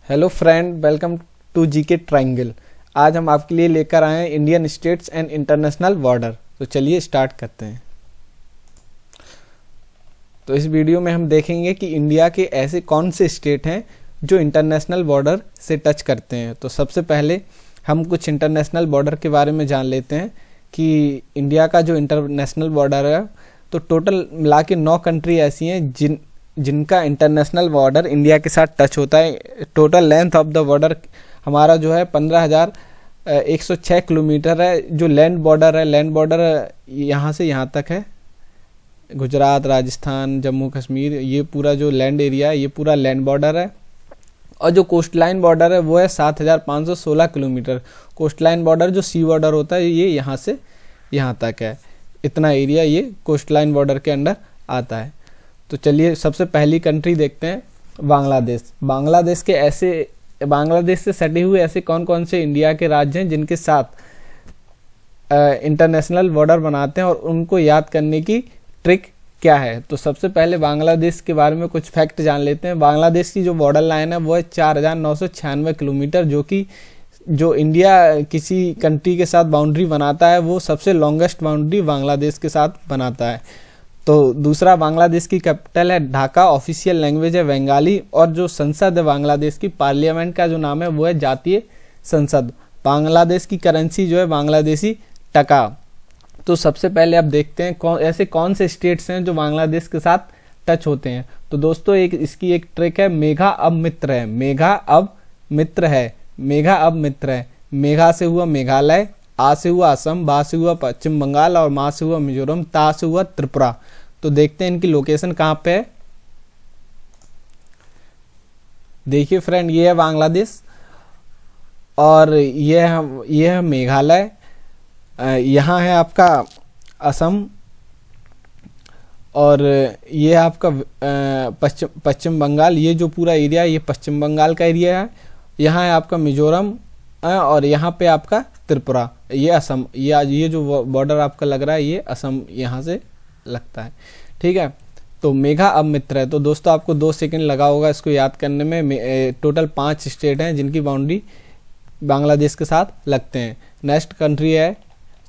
Hello friend, welcome to GK triangle. आज हम आपके लिए लेकर आए हैं Indian states and international border. तो चलिए स्टार्ट करते हैं। तो इस वीडियो में हम देखेंगे कि इंडिया के ऐसे कौन से स्टेट हैं जो इंटरनेशनल बॉर्डर से टच करते हैं। तो सबसे पहले हम कुछ इंटरनेशनल बॉर्डर के बारे में जान लेते हैं कि इंडिया का जो इंटरनेशनल बॉर्डर है, तो टोटल मिला के 9 कंट्री ऐसी हैं जिनका इंटरनेशनल बॉर्डर इंडिया के साथ टच होता है। Total length of the border हमारा जो है 15,106 किलोमीटर है। जो लैंड बॉर्डर है, लैंड बॉर्डर यहाँ से यहाँ तक है, गुजरात, राजस्थान, जम्मू कश्मीर, ये पूरा जो लैंड एरिया है ये पूरा लैंड बॉर्डर है। और जो कोस्ट लाइन बॉर्डर है वो है 7,516 किलोमीटर। कोस्ट लाइन बॉर्डर जो सी बॉर्डर होता है ये यहाँ से यहाँ तक है। इतना एरिया ये कोस्ट लाइन बॉर्डर के अंडर आता है। तो चलिए सबसे पहली कंट्री देखते हैं, बांग्लादेश। बांग्लादेश से सटे हुए ऐसे कौन कौन से इंडिया के राज्य हैं जिनके साथ इंटरनेशनल बॉर्डर बनाते हैं और उनको याद करने की ट्रिक क्या है। तो सबसे पहले बांग्लादेश के बारे में कुछ फैक्ट जान लेते हैं। बांग्लादेश की जो बॉर्डर लाइन है वो है 4,996 किलोमीटर, जो इंडिया किसी कंट्री के साथ बाउंड्री बनाता है वो सबसे लॉन्गेस्ट बाउंड्री बांग्लादेश के साथ बनाता है। तो दूसरा, बांग्लादेश की कैपिटल है ढाका, ऑफिशियल लैंग्वेज है बंगाली, और जो संसद है बांग्लादेश की, पार्लियामेंट का जो नाम है वो है जातीय संसद। बांग्लादेश की करेंसी जो है बांग्लादेशी टका। तो सबसे पहले आप देखते हैं ऐसे कौन से स्टेट्स हैं जो बांग्लादेश के साथ टच होते हैं। तो दोस्तों इसकी एक ट्रिक है, मेघा अब मित्र है। मेघा अब मित्र है। मेघा से हुआ मेघालय, आ से हुआ असम, बा से हुआ पश्चिम बंगाल, और मा से हुआ मिजोरम, ता से हुआ त्रिपुरा। तो देखते हैं इनकी लोकेशन कहाँ पे है। देखिए फ्रेंड, ये है बांग्लादेश और ये है मेघालय, यहाँ है आपका असम, और ये है आपका पश्चिम बंगाल। ये जो पूरा एरिया है ये पश्चिम बंगाल का एरिया है। यहाँ है आपका मिजोरम, और यहाँ पे आपका त्रिपुरा। ये असम, ये जो बॉर्डर आपका लग रहा है ये असम यहाँ से लगता है। ठीक है, तो मेघा अब मित्र है। तो दोस्तों आपको 2 सेकंड लगा होगा इसको याद करने में। टोटल 5 स्टेट हैं जिनकी बाउंड्री बांग्लादेश के साथ लगते हैं। नेक्स्ट कंट्री है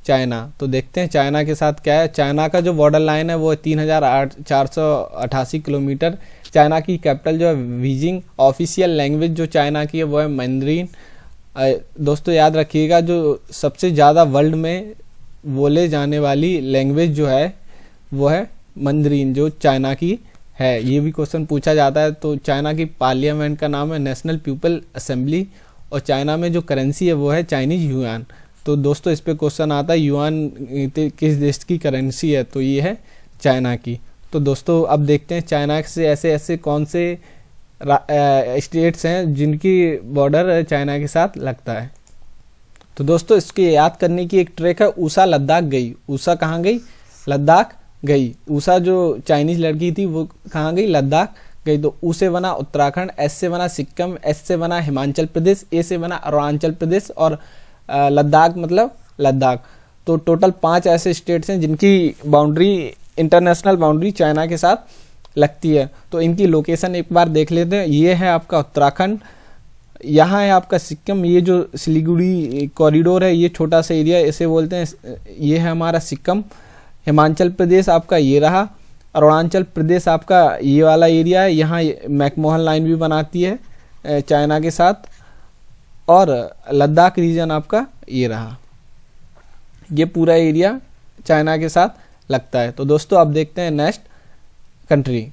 चाइना। तो देखते हैं चाइना के साथ क्या है। चाइना का जो बॉर्डर लाइन है वो 3,488 किलोमीटर। चाइना की कैपिटल जो है बीजिंग, ऑफिशियल लैंग्वेज जो चाइना की है वो है मैंड्रीन। दोस्तों याद रखिएगा, जो सबसे ज़्यादा वर्ल्ड में बोले जाने वाली लैंग्वेज जो है वो है मंdarin, जो चाइना की है। ये भी क्वेश्चन पूछा जाता है। तो चाइना की पार्लियामेंट का नाम है नेशनल पीपल असेंबली, और चाइना में जो करेंसी है वो है चाइनीज युआन। तो दोस्तों इस पे क्वेश्चन आता है युआन किस देश की करेंसी है, तो ये है चाइना की। तो दोस्तों अब देखते हैं चाइना से ऐसे कौन से स्टेट्स हैं जिनकी बॉर्डर चाइना के साथ लगता है। तो दोस्तों इसकी याद करने की एक ट्रिक है, ऊषा लद्दाख गई। ऊषा कहाँ गई? लद्दाख गई। ऊषा जो चाइनीज लड़की थी वो कहाँ गई? लद्दाख गई। तो ऊ से बना उत्तराखंड, एस से बना सिक्किम, एस से बना हिमाचल प्रदेश, ए से बना अरुणाचल प्रदेश, और लद्दाख मतलब लद्दाख। तो टोटल 5 ऐसे स्टेट्स हैं जिनकी बाउंड्री, इंटरनेशनल बाउंड्री चाइना के साथ लगती है। तो इनकी लोकेशन एक बार देख लेते हैं। ये है आपका उत्तराखंड, यहाँ है आपका सिक्किम। ये जो सिलीगुड़ी कॉरिडोर है ये छोटा सा एरिया इसे बोलते हैं, ये है हमारा सिक्किम। हिमाचल प्रदेश आपका ये रहा। अरुणाचल प्रदेश आपका ये वाला एरिया है, यहाँ मैकमोहन लाइन भी बनाती है चाइना के साथ। और लद्दाख रीजन आपका ये रहा, ये पूरा एरिया चाइना के साथ लगता है। तो दोस्तों अब देखते हैं नेक्स्ट कंट्री।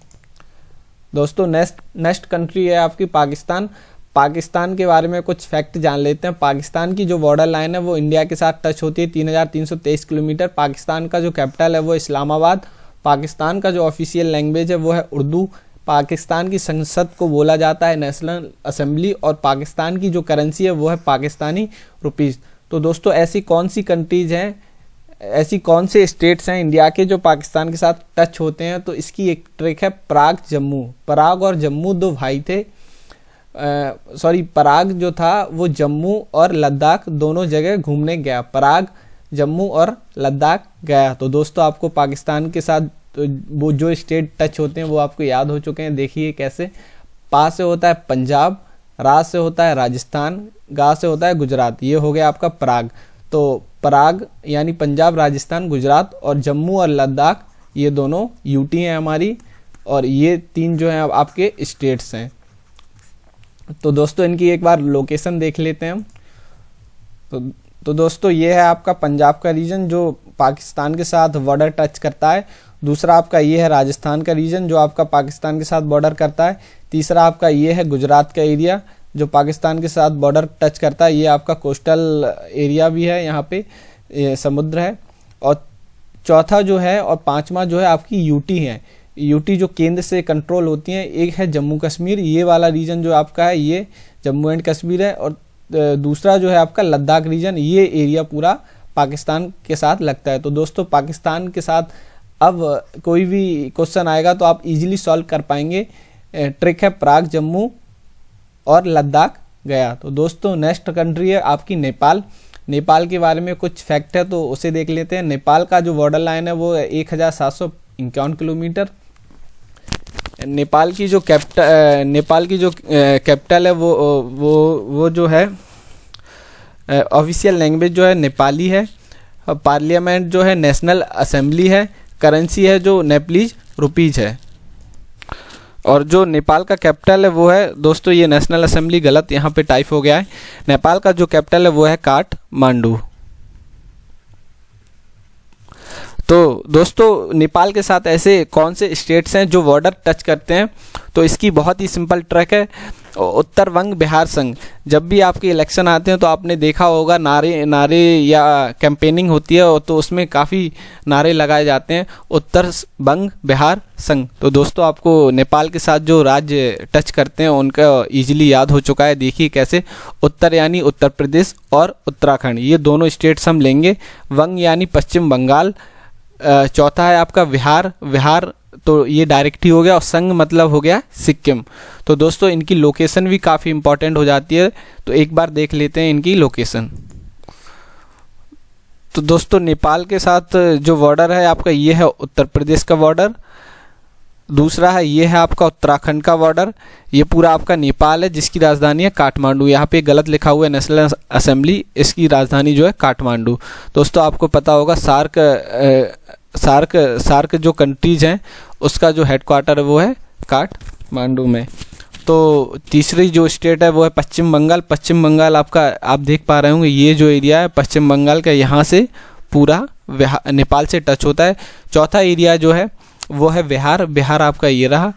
दोस्तों नेक्स्ट कंट्री है आपकी पाकिस्तान। पाकिस्तान के बारे में कुछ फैक्ट जान लेते हैं। पाकिस्तान की जो बॉर्डर लाइन है वो इंडिया के साथ टच होती है, 3,323 किलोमीटर। पाकिस्तान का जो कैपिटल है वो इस्लामाबाद। पाकिस्तान का जो ऑफिशियल लैंग्वेज है वो है उर्दू। पाकिस्तान की संसद को बोला जाता है नेशनल असेंबली, और पाकिस्तान की जो करेंसी है वो है पाकिस्तानी रुपीज़। तो दोस्तों ऐसी कौन सी कंट्रीज हैं, ऐसी कौन से स्टेट्स हैं इंडिया के जो पाकिस्तान के साथ टच होते हैं। तो इसकी एक ट्रिक है, पराग जम्मू। पराग और जम्मू 2 भाई थे। पराग जो था वो जम्मू और लद्दाख दोनों जगह घूमने गया। पराग जम्मू और लद्दाख गया। तो दोस्तों आपको पाकिस्तान के साथ वो जो स्टेट टच होते हैं वो आपको याद हो चुके हैं। देखिए कैसे। पा से होता है पंजाब, रा से होता है राजस्थान, गा से होता है गुजरात। ये हो गया आपका पराग। तो पराग यानी पंजाब, राजस्थान, गुजरात, और जम्मू और लद्दाख ये दोनों यूटी हैं हमारी, और ये 3 जो हैं आपके स्टेट्स हैं। तो दोस्तों इनकी एक बार लोकेशन देख लेते हैं हम। तो दोस्तों ये है आपका पंजाब का रीजन जो पाकिस्तान के साथ बॉर्डर टच करता है। दूसरा आपका ये है राजस्थान का रीजन जो आपका पाकिस्तान के साथ बॉर्डर करता है। तीसरा आपका ये है गुजरात का एरिया जो पाकिस्तान के साथ बॉर्डर टच करता है। ये आपका कोस्टल एरिया भी है, यहाँ पे समुद्र है। और चौथा जो है और पांचवा जो है आपकी यूटी है। यूटी जो केंद्र से कंट्रोल होती हैं। एक है जम्मू कश्मीर, ये वाला रीजन जो आपका है ये जम्मू एंड कश्मीर है। और दूसरा जो है आपका लद्दाख रीजन, ये एरिया पूरा पाकिस्तान के साथ लगता है। तो दोस्तों पाकिस्तान के साथ अब कोई भी क्वेश्चन आएगा तो आप इजीली सॉल्व कर पाएंगे। ट्रिक है पराग, जम्मू और लद्दाख गया। तो दोस्तों नेक्स्ट कंट्री है आपकी नेपाल। नेपाल के बारे में कुछ फैक्ट है तो उसे देख लेते हैं। नेपाल का जो बॉर्डर लाइन है वो 1751 किलोमीटर। नेपाल की जो कैपिटल है वो जो है ऑफिशियल लैंग्वेज जो है नेपाली है। पार्लियामेंट जो है नेशनल असेंबली है। करेंसी है जो नेपालीज रुपीज है। और जो नेपाल का कैपिटल है वो है दोस्तों, ये नेशनल असेंबली गलत यहाँ पे टाइप हो गया है। नेपाल का जो कैपिटल है वो है काठमांडू। तो दोस्तों नेपाल के साथ ऐसे कौन से स्टेट्स हैं जो बॉर्डर टच करते हैं, तो इसकी बहुत ही सिंपल ट्रैक है। उत्तर वंग बिहार संघ। जब भी आपके इलेक्शन आते हैं तो आपने देखा होगा नारे या कैंपेनिंग होती है तो उसमें काफ़ी नारे लगाए जाते हैं, उत्तर वंग बिहार संघ। तो दोस्तों आपको नेपाल के साथ जो राज्य टच करते हैं उनका इजीली याद हो चुका है। देखिए कैसे, उत्तर यानी उत्तर प्रदेश और उत्तराखंड, ये दोनों स्टेट्स हम लेंगे। वंग यानी पश्चिम बंगाल। चौथा है आपका बिहार तो ये डायरेक्ट ही हो गया। और संघ मतलब हो गया सिक्किम। तो दोस्तों इनकी लोकेशन भी काफ़ी इंपॉर्टेंट हो जाती है, तो एक बार देख लेते हैं इनकी लोकेशन। तो दोस्तों नेपाल के साथ जो बॉर्डर है आपका ये है उत्तर प्रदेश का बॉर्डर। दूसरा है ये है आपका उत्तराखंड का बॉर्डर। ये पूरा आपका नेपाल है जिसकी राजधानी है काठमांडू। यहाँ पे गलत लिखा हुआ है नेशनल असेंबली, इसकी राजधानी जो है काठमांडू। दोस्तों आपको पता होगा सार्क जो कंट्रीज हैं उसका जो हेडक्वार्टर है वो है काठमांडू में। तो तीसरी जो स्टेट है वो है पश्चिम बंगाल। पश्चिम बंगाल आपका आप देख पा रहे होंगे ये जो एरिया है पश्चिम बंगाल का, यहाँ से पूरा नेपाल से टच होता है। चौथा एरिया जो है वो है बिहार आपका ये रहा।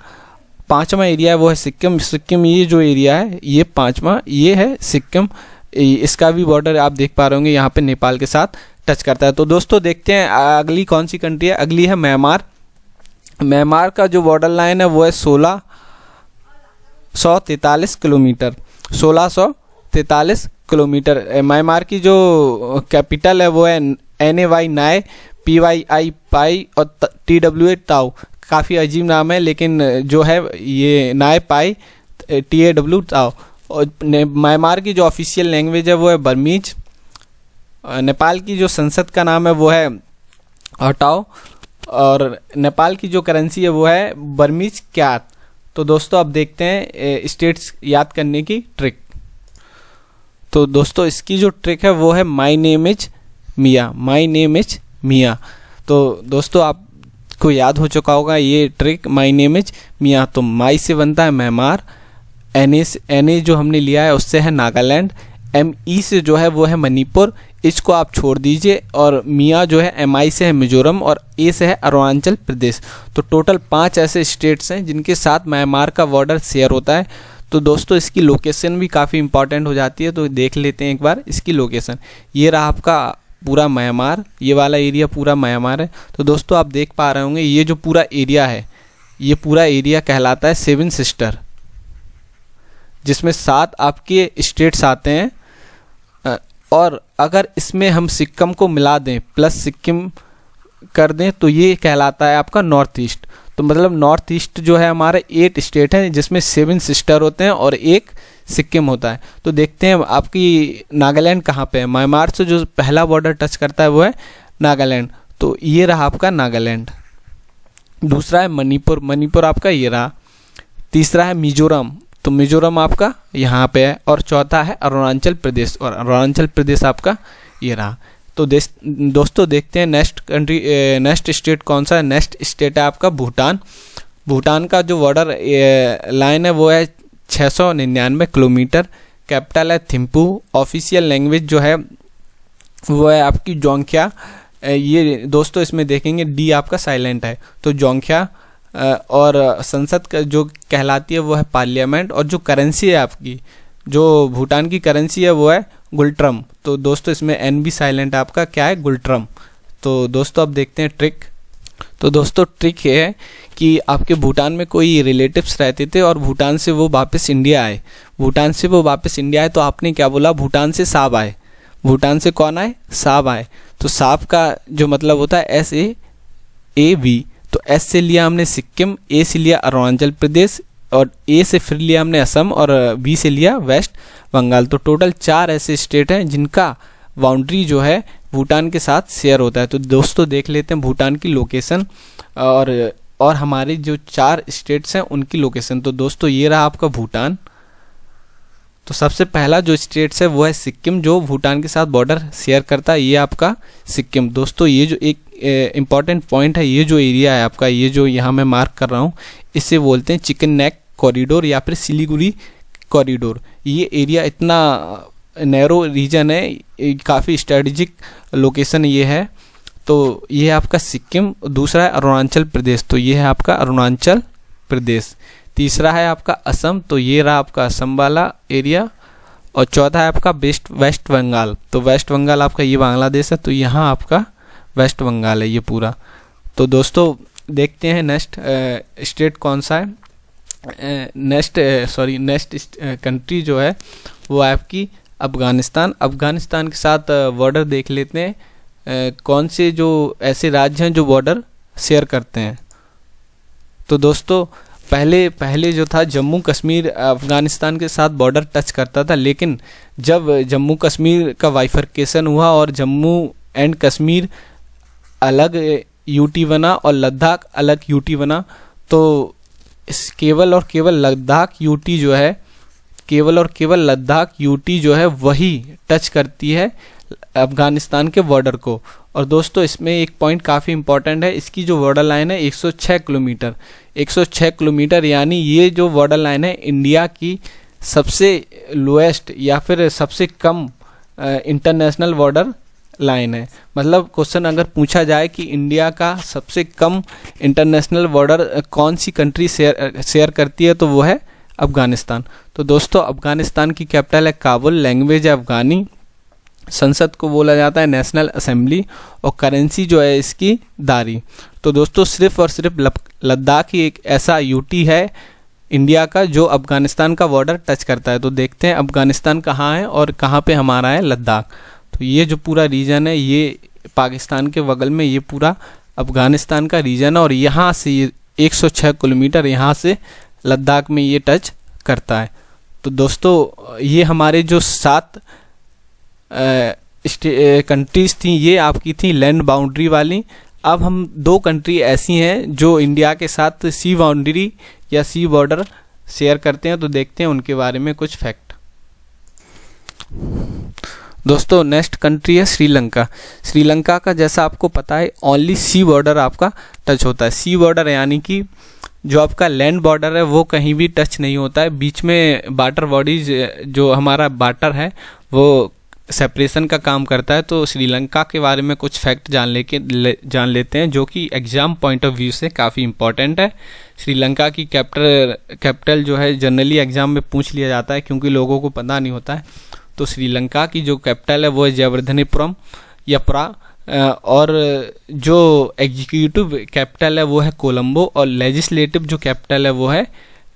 पांचवा एरिया है वो है सिक्किम। ये जो एरिया है ये पांचवा ये है सिक्किम। इसका भी बॉर्डर आप देख पा रहे होंगे यहाँ पे नेपाल के साथ टच करता है। तो दोस्तों देखते हैं अगली कौन सी कंट्री है। अगली है म्यांमार। म्यांमार का जो बॉर्डर लाइन है वो है 1643 किलोमीटर। 1643 किलोमीटर। म्यांमार की जो कैपिटल है वो है NAY नाय, PYI पाई और TWA ताओ। काफ़ी अजीब नाम है लेकिन जो है ये नाय पाई TAW ताओ। और म्यांमार की जो ऑफिशियल लैंग्वेज है वो है बर्मीज। नेपाल की जो संसद का नाम है वो है हटाओ। और नेपाल की जो करेंसी है वो है बर्मीज क्यात। तो दोस्तों अब देखते हैं स्टेट्स याद करने की ट्रिक। तो दोस्तों इसकी जो ट्रिक है वो है माई नेम इज मिया। तो दोस्तों आपको याद हो चुका होगा ये ट्रिक, माई नेम इज मिया। तो माई से बनता है म्यांमार, NA जो हमने लिया है उससे है नागालैंड, ME से जो है वो है मणिपुर, इसको आप छोड़ दीजिए, और मिया जो है MI से है मिजोरम, और A से है अरुणाचल प्रदेश। तो टोटल 5 ऐसे स्टेट्स हैं जिनके साथ म्यांमार का बॉर्डर शेयर होता है। तो दोस्तों इसकी लोकेशन भी काफ़ी इंपॉर्टेंट हो जाती है, तो देख लेते हैं एक बार इसकी लोकेशन। ये रहा आपका पूरा म्यांमार, ये वाला एरिया पूरा म्यांमार है। तो दोस्तों आप देख पा रहे होंगे ये जो पूरा एरिया है ये पूरा एरिया कहलाता है 7 सिस्टर, जिसमें 7 आपके स्टेट्स आते हैं। और अगर इसमें हम सिक्किम को मिला दें, प्लस सिक्किम कर दें, तो ये कहलाता है आपका नॉर्थ ईस्ट। तो मतलब नॉर्थ ईस्ट जो है हमारे 8 स्टेट हैं जिसमें 7 सिस्टर होते हैं और एक सिक्किम होता है। तो देखते हैं आपकी नागालैंड कहाँ पे है। म्यांमार से जो पहला बॉर्डर टच करता है वो है नागालैंड। तो ये रहा आपका नागालैंड। दूसरा है मणिपुर आपका ये रहा। तीसरा है मिजोरम, तो मिजोरम आपका यहाँ पे है, और चौथा है अरुणाचल प्रदेश, और अरुणाचल प्रदेश आपका ये रहा। तो दोस्तों देखते हैं नेक्स्ट स्टेट कौन सा है। नेक्स्ट स्टेट है आपका भूटान। भूटान का जो बॉर्डर लाइन है वो है 699 किलोमीटर। कैपिटल है थिम्पू। ऑफिशियल लैंग्वेज जो है वो है आपकी जोंगख्या। ये दोस्तों इसमें देखेंगे डी आपका साइलेंट है, तो जोंगख्या। और संसद का जो कहलाती है वो है पार्लियामेंट। और जो करेंसी है आपकी, जो भूटान की करेंसी है वो है गुल्ट्रम। तो दोस्तों इसमें एन भी साइलेंट आपका क्या है, गुल्ट्रम। तो दोस्तों अब देखते हैं ट्रिक। तो दोस्तों ट्रिक ये है कि आपके भूटान में कोई रिलेटिव्स रहते थे और भूटान से वो वापस इंडिया आए। भूटान से वो वापस इंडिया आए तो आपने क्या बोला, भूटान से साहब आए। भूटान से कौन आए, साहब आए। तो साहब का जो मतलब होता है SAAB। तो एस से लिया हमने सिक्किम, ए से लिया अरुणाचल प्रदेश, और ए से फिर लिया हमने असम, और बी से लिया वेस्ट बंगाल। तो टोटल 4 ऐसे स्टेट हैं जिनका बाउंड्री जो है भूटान के साथ शेयर होता है। तो दोस्तों देख लेते हैं भूटान की लोकेशन और हमारे जो 4 स्टेट्स हैं उनकी लोकेशन। तो दोस्तों ये रहा आपका भूटान। तो सबसे पहला जो स्टेट्स है वो है सिक्किम, जो भूटान के साथ बॉर्डर शेयर करता है। ये आपका सिक्किम। दोस्तों ये जो एक इम्पॉर्टेंट पॉइंट है, ये जो एरिया है आपका, ये जो यहाँ मैं मार्क कर रहा हूँ, इसे बोलते हैं चिकन नेक कॉरिडोर या फिर सिलीगुड़ी कॉरिडोर। ये एरिया इतना नैरो रीजन है, काफ़ी स्ट्रेटेजिक लोकेशन ये है। तो ये है आपका सिक्किम। दूसरा है अरुणाचल प्रदेश, तो ये है आपका अरुणाचल प्रदेश। तीसरा है आपका असम, तो ये रहा आपका असम वाला एरिया। और चौथा है आपका वेस्ट बंगाल। तो वेस्ट बंगाल आपका ये बांग्लादेश है, तो यहाँ आपका वेस्ट बंगाल है ये पूरा। तो दोस्तों देखते हैं नेक्स्ट स्टेट कौन सा है। नेक्स्ट कंट्री जो है वो आपकी अफ़गानिस्तान। अफ़गानिस्तान के साथ बॉर्डर देख लेते हैं कौन से जो ऐसे राज्य हैं जो बॉर्डर शेयर करते हैं। तो दोस्तों पहले जो था जम्मू कश्मीर अफ़गानिस्तान के साथ बॉर्डर टच करता था, लेकिन जब जम्मू कश्मीर का बाइफरकेशन हुआ और जम्मू एंड कश्मीर अलग यूटी बना और लद्दाख अलग यूटी बना, तो केवल और केवल लद्दाख यूटी जो है, केवल और केवल लद्दाख यूटी जो है वही टच करती है अफ़गानिस्तान के बॉर्डर को। और दोस्तों इसमें एक पॉइंट काफ़ी इंपॉर्टेंट है, इसकी जो बॉर्डर लाइन है 106 किलोमीटर, 106 किलोमीटर, यानी ये जो बॉर्डर लाइन है इंडिया की सबसे लोएस्ट या फिर सबसे कम इंटरनेशनल बॉर्डर लाइन है। मतलब क्वेश्चन अगर पूछा जाए कि इंडिया का सबसे कम इंटरनेशनल बॉर्डर कौन सी कंट्री शेयर करती है, तो वो है अफ़गानिस्तान। तो दोस्तों अफ़गानिस्तान की कैपिटल है काबुल, लैंग्वेज है अफ़गानी, संसद को बोला जाता है नेशनल असेंबली, और करेंसी जो है इसकी दारी। तो दोस्तों सिर्फ और सिर्फ लद्दाख ही एक ऐसा यूटी है इंडिया का जो अफ़गानिस्तान का बॉर्डर टच करता है। तो देखते हैं अफ़गानिस्तान कहाँ है और कहाँ पे हमारा है लद्दाख। तो ये जो पूरा रीजन है ये पाकिस्तान के बगल में ये पूरा अफ़गानिस्तान का रीजन है, और यहाँ से ये 106 किलोमीटर यहाँ से लद्दाख में ये टच करता है। तो दोस्तों ये हमारे जो 7 कंट्रीज़ थी ये आपकी थी लैंड बाउंड्री वाली। अब हम 2 कंट्री ऐसी हैं जो इंडिया के साथ सी बाउंड्री या सी बॉर्डर शेयर करते हैं, तो देखते हैं उनके बारे में कुछ फैक्ट। दोस्तों नेक्स्ट कंट्री है श्रीलंका। श्रीलंका का जैसा आपको पता है ओनली सी बॉर्डर आपका टच होता है। सी बॉर्डर यानी कि जो आपका लैंड बॉर्डर है वो कहीं भी टच नहीं होता है, बीच में वाटर बॉडीज जो हमारा वाटर है वो सेपरेशन का काम करता है। तो श्रीलंका के बारे में कुछ फैक्ट जान लेते हैं जो कि एग्ज़ाम पॉइंट ऑफ व्यू से काफ़ी इंपॉर्टेंट है। श्रीलंका की कैपिटल जो है जनरली एग्ज़ाम में पूछ लिया जाता है क्योंकि लोगों को पता नहीं होता है। तो श्रीलंका की जो कैपिटल है वो है जयवर्धनेपुरम या पुरा, और जो एग्जीक्यूटिव कैपिटल है वो है कोलंबो, और लेजिस्लेटिव जो कैपिटल है वो है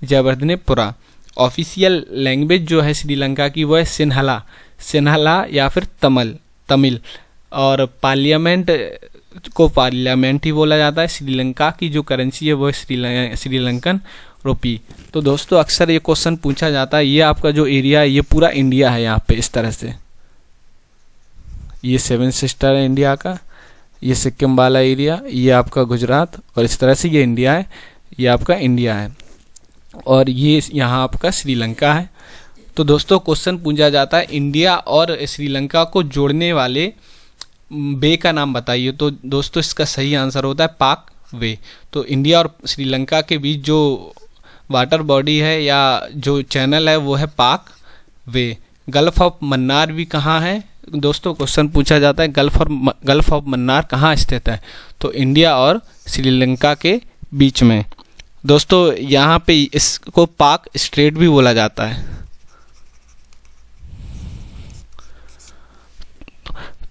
जयवर्धनेपुरा। ऑफिशियल लैंग्वेज जो है श्रीलंका की वो है सिन्हाला या फिर तमिल, और पार्लियामेंट को पार्लियामेंट ही बोला जाता है। श्रीलंका की जो करेंसी है वो है श्रीलंकन रुपी। तो दोस्तों अक्सर ये क्वेश्चन पूछा जाता है, ये आपका जो एरिया है ये पूरा इंडिया है, यहाँ पे इस तरह से ये 7 सिस्टर है इंडिया का, ये सिक्किम वाला एरिया, ये आपका गुजरात, और इस तरह से ये इंडिया है, ये आपका इंडिया है। और ये यहाँ आपका श्रीलंका है। तो दोस्तों क्वेश्चन पूछा जाता है इंडिया और श्रीलंका को जोड़ने वाले बे का नाम बताइए। तो दोस्तों इसका सही आंसर होता है पाक वे। तो इंडिया और श्रीलंका के बीच जो वाटर बॉडी है या जो चैनल है वो है पाक वे। गल्फ ऑफ मन्नार भी कहाँ है दोस्तों, क्वेश्चन पूछा जाता है गल्फ ऑफ मन्नार कहाँ स्थित है। तो इंडिया और श्रीलंका के बीच में। दोस्तों यहाँ पे इसको पाक स्ट्रेट भी बोला जाता है।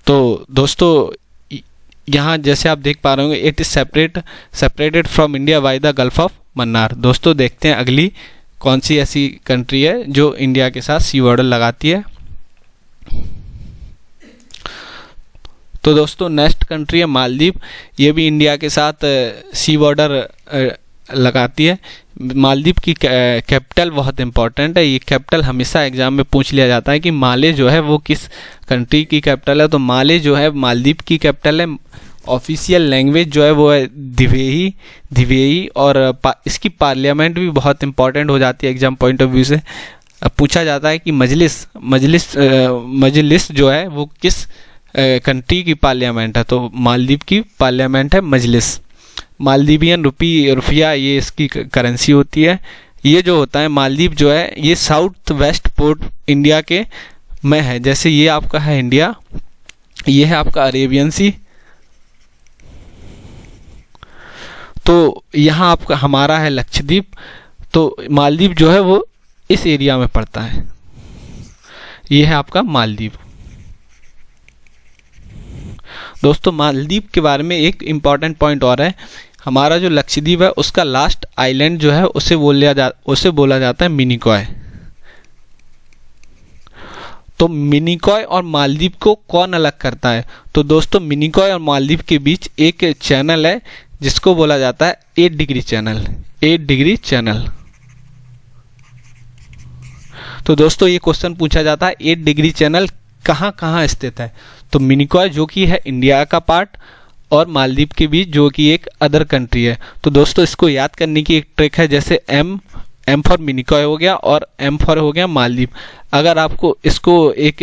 तो दोस्तों यहाँ जैसे आप देख पा रहे होंगे it is separated from India by the gulf of Mannar. दोस्तों देखते हैं अगली कौन सी ऐसी कंट्री है जो इंडिया के साथ सी बॉर्डर लगाती है। तो दोस्तों नेक्स्ट कंट्री है मालदीव। ये भी इंडिया के साथ सी बॉर्डर लगाती है। मालदीव की कैपिटल बहुत इंपॉर्टेंट है। ये कैपिटल हमेशा एग्जाम में पूछ लिया जाता है कि माले जो है वो किस कंट्री की कैपिटल है। तो माले जो है मालदीव की कैपिटल है। ऑफिशियल लैंग्वेज जो है वो है दिवेही और इसकी पार्लियामेंट भी बहुत इंपॉर्टेंट हो जाती है एग्जाम पॉइंट ऑफ व्यू से। पूछा जाता है कि मजलिस जो है वो किस कंट्री की पार्लियामेंट है। तो मालदीव की पार्लियामेंट है मजलिस। मालदीवियन रुपया ये इसकी करेंसी होती है। ये जो होता है मालदीव जो है ये साउथ वेस्ट पोर्ट इंडिया के में है। जैसे ये आपका है इंडिया, ये है आपका अरेबियन सी। तो यहाँ आपका हमारा है लक्षद्वीप। तो मालदीव जो है वो इस एरिया में पड़ता है। ये है आपका मालदीव। दोस्तों मालदीव के बारे में एक इम्पॉर्टेंट पॉइंट और है। हमारा जो लक्षद्वीप है उसका लास्ट आइलैंड जो है उसे बोला जाता है मिनिकॉय। तो मिनिकॉय और मालदीव को कौन अलग करता है। तो दोस्तों मिनिकॉय और मालदीव के बीच एक चैनल है जिसको बोला जाता है 8 डिग्री चैनल। तो दोस्तों ये क्वेश्चन पूछा जाता है 8 डिग्री चैनल कहाँ स्थित है। तो मिनिकॉय जो कि है इंडिया का पार्ट और मालदीव के बीच जो कि एक अदर कंट्री है। तो दोस्तों इसको याद करने की एक ट्रिक है। जैसे एम फॉर मिनिकॉय हो गया और एम फॉर हो गया मालदीव। अगर आपको इसको एक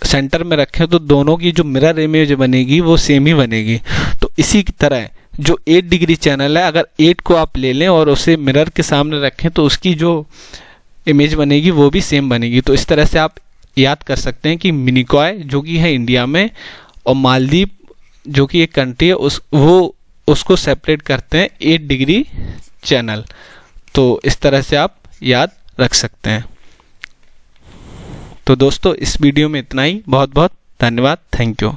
सेंटर में रखें तो दोनों की जो मिरर इमेज बनेगी वो सेम ही बनेगी। तो इसी की तरह जो 8 डिग्री चैनल है अगर 8 को आप ले लें और उसे मिरर के सामने रखें तो उसकी जो इमेज बनेगी वो भी सेम बनेगी। तो इस तरह से आप याद कर सकते हैं कि मिनिकॉय जो कि है इंडिया में और मालदीव जो कि एक कंट्री है उसको सेपरेट करते हैं 8 डिग्री चैनल। तो इस तरह से आप याद रख सकते हैं। तो दोस्तों इस वीडियो में इतना ही। बहुत बहुत धन्यवाद। Thank you.